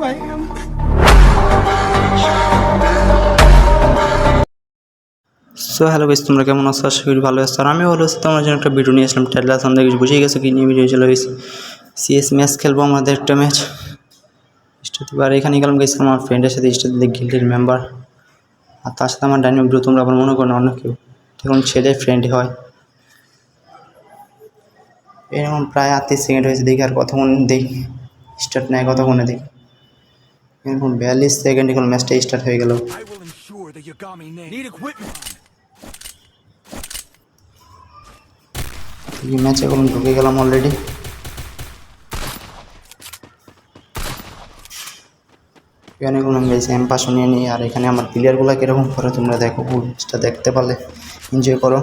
I am. So hello guys, তোমরা কেমন আছো? আশা করি ভালো আছো। আর আমি ভালো আছি। তোমার জন্য একটা ভিডিও নিয়ে আসলাম। টাইটেল সন্ধ্যা কিছু বুঝেই গেছো কি নিয়ে ভিডিও চলে গেছে। সিএস ম্যাচ খেলবো আমাদের একটা ম্যাচ স্টার্ট। আর এখানে গেলাম গাইস আমার ফ্রেন্ডের সাথে স্টার্ট গিল্ডের মেম্বার, আর তার সাথে আমার ডাইনিং ব্রো। তোমরা আবার মনে করো না অন্য কেউ, এখন ছেলে ফ্রেন্ড হয়। এরকম প্রায় 38 সেকেন্ড হয়েছে, দেখি আর কতক্ষণ দেখি স্টার্ট নেয়, কতক্ষণে দেখি। এরকম 42 সেকেন্ড এখন ম্যাচটা স্টার্ট হয়ে গেল। I will ensure the Yagami name. Need equipment. ম্যাচে এখন ঢুকে গেলাম অলরেডি। এখানে কোনো গেছি এম্পা শুনিয়ে নিই। আর এখানে আমার প্লেয়ারগুলো কীরকম করে তোমরা দেখো, ম্যাচটা দেখতে পারলে এনজয় করো।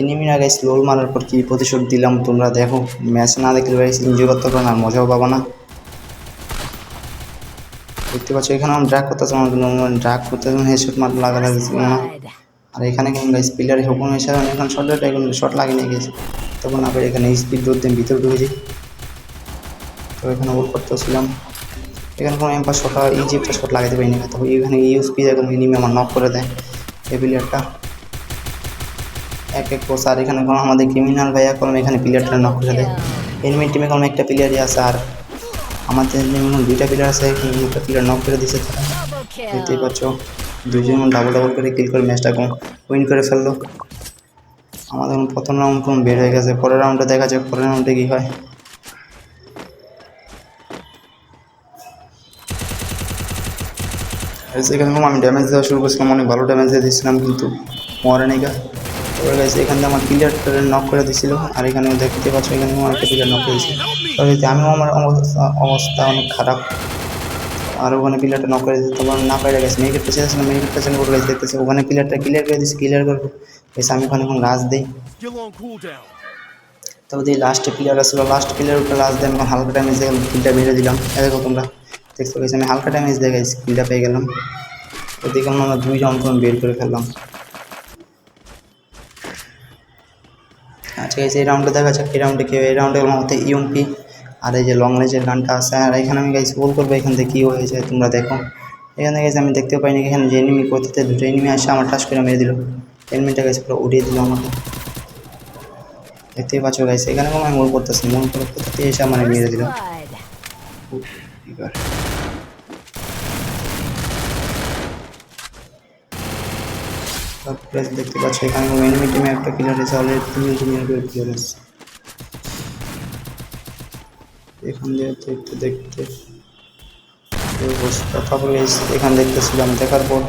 এনিমিরা গাইস লোল মারার পর কী প্রতিশোধ দিলাম তোমরা দেখো। ম্যাচ না দেখলে গাইস এনজয় করতে পারো না, মজাও পাবো না। দেখতে পাচ্ছ এখানে আমি ড্রাগ করতেছি, আমার ড্রাগ করতে হেডশট মার লাগালাগি ছিল না। আর এখানে কেমন গাইস প্লেয়ারের হুকুম হিসাবে আমি এখন শর্ট এখন শর্ট লাগিয়ে নিয়ে গেছি। তখন আবার এখানে স্পিড দৌড় দিয়ে ভিতরে ঢুকেছি। তো এখানে ওর করতেছিলাম, এখানে কোনো এম্পার শট ইজি একটা শট লাগাতে পারিনি। তখন এখানে ইউএসপি এখন মিনিমে আমার নক করে দেয় এই প্লেয়ারটা এক কোর্স। আর এখানে কোনো আমাদের ক্রিমিনাল ভাইয়া কোনো এখানে প্লেয়ারটা নক করে দেয়। এনিমি টিমে কোনো একটা প্লেয়ারই আছে, আর আমাদের দুইটা প্লেয়ার আছে, একটা প্লেয়ার নক করে দিচ্ছে। তারা দেখতেই পাচ্ছ দুজন ডাবল ডাবল করে কিল করে ম্যাচটা উইন করে ফেললো। আমাদের প্রথম রাউন্ড কোন বের হয়ে গেছে, পরের রাউন্ডে দেখা যাক পরের রাউন্ডে কী হয়। এখানে আমি ড্যামেজ দেওয়া শুরু করছিলাম, অনেক ভালো ড্যামেজ দিয়ে দিচ্ছিলাম, কিন্তু মরে নেই গা। এবার গেছে এখান থেকে আমার প্লেয়ার নক করে দিচ্ছিল। আর এখানে দেখতে পাচ্ছ এখানে আমার একটা প্লেয়ার নক করে দিচ্ছিল। তবে আমিও আমার অবস্থা অনেক খারাপ। আর ওখানে প্লেয়ারটা নক করে দিচ্ছে, তখন না পেরে গেছে মেয়েকে পেছাচ্ছিলাম, মেয়েকে পেছনে করে গেছে। দেখতেছে ওখানে প্লেয়ারটা ক্লিয়ার করে দিচ্ছে, ক্লিয়ার করবো গেছে। আমি ওখানে এখন লাস্ট দিই। Still on cooldown. তবে এই লাস্টে প্লেয়ার আসলো, লাস্ট প্লেয়ার উপরে লাস্ট দিয়ে আমি হালকা ড্যামেজ দিয়ে কিলটা মেরে দিলাম। দেখো তোমরা দেখতে পেয়েছি আমি হালকা ড্যামেজ দিয়ে গেছি, কিলটা পেয়ে গেলাম। ওদিকে আমরা 2 রাউন্ড করে বের করে ফেললাম। আচ্ছা এই রাউন্ডে দেখা যাক এই রাউন্ডে কেউ। এই রাউন্ডে আমার মধ্যে ইউএমপি আর এই যে লং রেঞ্জের গানটা আছে। আর এখানে আমি গাইস বল করবো এখান থেকে কী হয়েছে তোমরা দেখো। এখানে গেছে আমি দেখতেও পাইনি এখানে যে এনিমি করতে দুটো এনিমি আসে আমার টাচ করে মেরে দিল। এনিমিটা গেছে পুরো উড়িয়ে দিল আমাকে। দেখতেই পাচ্ছ গাইস এখানে কোনো আমি মোল করতেছি, মোল করতে এসে আমার মেরে দিল। তারপরে দেখতে পাচ্ছ এখানে কোনো এনিমি টিমে একটা প্লেয়ার এসে অলরেডি 3 করে প্লেয়ার এসে। এখান দিয়ে দেখতে দেখতে অবস্থা। তারপরে এখানে দেখতেছিলাম, দেখার পর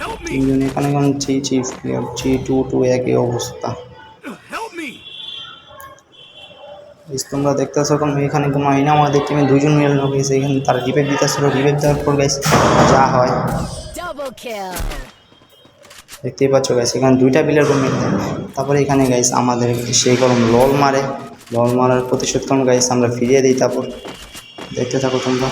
Help me! 3 জন এখানে কেমন চিফ প্লেয়ার G2 একই অবস্থা। Help me! তোমরা দেখতেছো এখন এখানে কোনো আইনা আমাদের টিমে 2 জন মিলে লোক এসে এখানে তারা রিপেট দিতেছিল। রিপেট দেওয়ার পর গাইস যা হয় দেখতেই পাচ্ছ গাইস এখানে 2টা প্লেয়ার করে মিলে। তারপরে এখানে গাইস আমাদের সেই গরম লল মারে, লল মারার প্রতিশোধ কম গাইস আমরা ফিরিয়ে দিই। তারপর দেখতে থাকো তোমরা।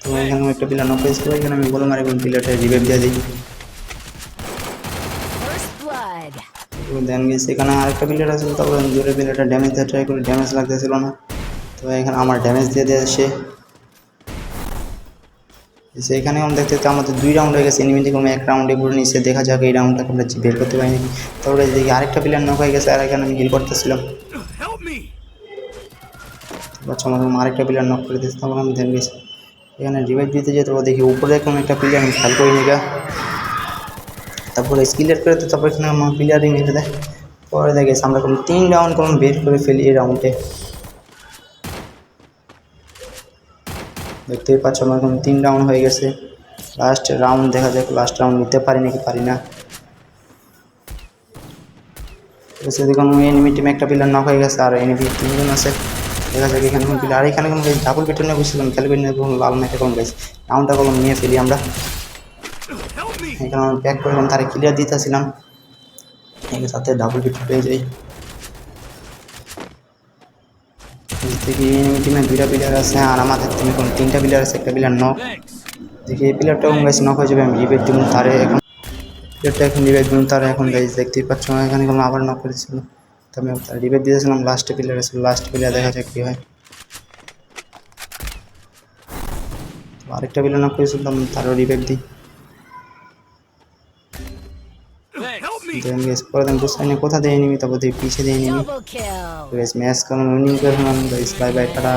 তো এখানে একটা প্লেয়ার নক করেছিল, এখানে আমি বলে মারি কোন প্লেয়ারটা রিপেট দিয়ে দিই। দেন গেছে এখানে আরেকটা প্লেয়ার আছে, তারপরে জোরে প্লেয়ারটা ড্যামেজ দেওয়া ট্রাই করে, ড্যামেজ লাগতেছিল না। তো এখানে আমার ড্যামেজ দিয়ে দেয় এখানে আমি দেখতে আমাদের 2 রাউন্ড হয়ে গেছে। এনিমিটি কোনো 1 রাউন্ডে পুরো নিচে। দেখা যাক এই রাউন্ডটা আমরা বের করতে পারিনি। তারপরে দেখি আরেকটা প্লেয়ার নক হয়ে গেছে, আর এখানে আমি হিল করতেছিলাম। Help me! বাচ্চা আমাদের আরেকটা প্লেয়ার নক করে দিয়েছে। তখন আমি দেন গেছি এখানে রিভাইভ দিতে যেতে দেখি উপরে কোনো একটা প্লেয়ার আমি খেয়াল করিনি গা। তারপরে স্কিলেট করে তো তারপর এখানে আমার প্লেয়ারই মেরে দেয়। পরে দেখেছি আমরা কোনো 3 রাউন্ড কোনো বের করে ফেলি এই রাউন্ডে। দেখতেই পাচ্ছ আমার এখন 3 রাউন্ড হয়ে গেছে। লাস্ট রাউন্ড দেখা যাক লাস্ট রাউন্ড নিতে পারি নাকি পারি না। দেখুন এনিমি টিমে একটা প্লেয়ার নক হয়ে গেছে, আর এনিমি 3 জন আছে। দেখা যাক এখানে কোন প্লেয়ার। আর এখানে কোনো ডাবল পেটে নিয়ে বসেছিলাম, খেয়াল করি না লাল ম্যাটে কোন গেছে। রাউন্ডটা কলম নিয়ে ফেলি আমরা। Help me! এখানে আমি ব্যাক করলাম, তারা ক্লিয়ার দিতেছিলাম, এর সাথে ডাবল পেটে পেয়ে যাই। দেখি এনিমি টিমে 2টা প্লেয়ার আছে, আর আমাদের টিমে কোনো 3টা প্লেয়ার আছে, একটা প্লেয়ার নক। Thanks. দেখি এই প্লেয়ারটাও গেছে নক হয়ে যাবে, আমি রিপেট দিব তারে। এখন যেটা এখন রিভাইভ দিলাম তারা এখন গাইজ দেখতেই পাচ্ছ এখানে কোনো আবার নক করেছিল, তো আমি রিভাইভ দিয়েছিলাম লাস্ট প্লেয়ার ছিল, লাস্ট প্লেয়ার দেখা যাক কী হয়। তো আরেকটা প্লেয়ার নক করেছিলাম তারও রিভাইভ দিই। Help me! দেন গাইজ পরে দিন বুঝতে পারিনি কোথা দিয়ে নিবি, তারপর দিয়ে পিছিয়ে দিয়ে নিবি। Double kill. গাইজ ম্যাচ কারণ উইনিং করে ফেলাম গাইজ, বাই বাই টাটা।